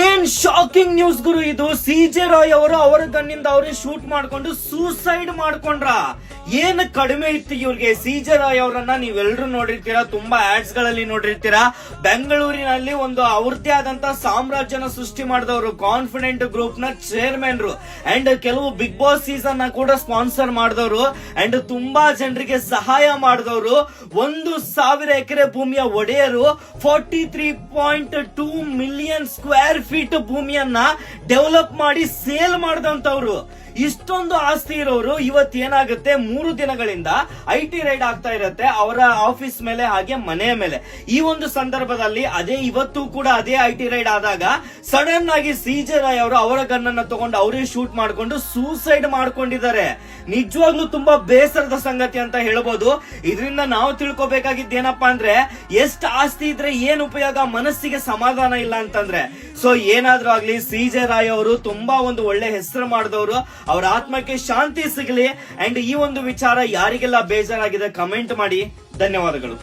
ಏನ್ shocking news ಗುರು ಇದು. CJ Roy ಅವರು ಅವರ ಗನ್ನಿಂದ ಅವರೇ ಶೂಟ್ ಮಾಡ್ಕೊಂಡು ಸೂಸೈಡ್ ಮಾಡ್ಕೊಂಡ್ರ. ಏನ್ ಕಡಿಮೆ ಇತ್ತು ಇವ್ರಿಗೆ. ಸಿಜೆ ರಾಯ್ ಅವರನ್ನ ನೀವೆಲ್ಲರೂ ನೋಡಿರ್ತೀರಾ, ತುಂಬಾ ಆಡ್ಸ್ ಗಳಲ್ಲಿ ನೋಡಿರ್ತೀರಾ. ಬೆಂಗಳೂರಿನಲ್ಲಿ ಒಂದು ಅವ್ರದ್ದೇ ಆದಂತ ಸಾಮ್ರಾಜ್ಯನ ಸೃಷ್ಟಿ ಮಾಡಿದವರು, ಕಾನ್ಫಿಡೆಂಟ್ ಗ್ರೂಪ್ ನ ಚೇರ್ಮನ್ ಅಂಡ್ ಕೆಲವು ಬಿಗ್ ಬಾಸ್ ಸೀಸನ್ ನ ಕೂಡ ಸ್ಪಾನ್ಸರ್ ಮಾಡಿದವರು ಅಂಡ್ ತುಂಬಾ ಜನರಿಗೆ ಸಹಾಯ ಮಾಡಿದವರು. 1,000 ಎಕರೆ ಭೂಮಿಯ ಒಡೆಯರು. 43.2 ಮಿಲಿಯನ್ ಸ್ಕ್ವೇರ್ ಫೀಟ್ ಭೂಮಿಯನ್ನ ಡೆವಲಪ್ ಮಾಡಿ ಸೇಲ್ ಮಾಡಿದಂತವ್ರು. ಇಷ್ಟೊಂದು ಆಸ್ತಿ ಇರೋರು ಇವತ್ತೇನಾಗುತ್ತೆ, 3 ದಿನಗಳಿಂದ IT ರೈಡ್ ಆಗ್ತಾ ಇರುತ್ತೆ ಅವರ ಆಫೀಸ್ ಮೇಲೆ ಹಾಗೆ ಮನೆಯ ಮೇಲೆ. ಈ ಒಂದು ಸಂದರ್ಭದಲ್ಲಿ ಇವತ್ತು ಕೂಡ ಅದೇ IT ರೈಡ್ ಆದಾಗ ಸಡನ್ ಆಗಿ ಸಿಜೆ ರಾಯ್ ಅವರು ಅವರ ಗನ್ನನ್ನ ತಗೊಂಡು ಅವರೇ ಶೂಟ್ ಮಾಡ್ಕೊಂಡು ಸೂಸೈಡ್ ಮಾಡ್ಕೊಂಡಿದ್ದಾರೆ. ನಿಜವಾಗ್ಲೂ ತುಂಬಾ ಬೇಸರದ ಸಂಗತಿ ಅಂತ ಹೇಳ್ಬೋದು. ಇದರಿಂದ ನಾವು ತಿಳ್ಕೊಬೇಕಾಗಿದ್ದೇನಪ್ಪಾ ಅಂದ್ರೆ, ಎಷ್ಟು ಆಸ್ತಿ ಇದ್ರೆ ಏನ್ ಉಪಯೋಗ, ಮನಸ್ಸಿಗೆ ಸಮಾಧಾನ ಇಲ್ಲ ಅಂತಂದ್ರೆ. ಸೊ ಏನಾದ್ರೂ ಆಗ್ಲಿ, ಸಿಜೆ ರಾಯ್ ಅವರು ತುಂಬಾ ಒಂದು ಒಳ್ಳೆ ಹೆಸರು ಮಾಡಿದವರು. ಅವರ ಆತ್ಮಕ್ಕೆ ಶಾಂತಿ ಸಿಗಲಿ. ಅಂಡ್ ಈ ಒಂದು ವಿಚಾರ ಯಾರಿಗೆಲ್ಲ ಬೇಜಾರಾಗಿದೆ ಕಮೆಂಟ್ ಮಾಡಿ. ಧನ್ಯವಾದಗಳು.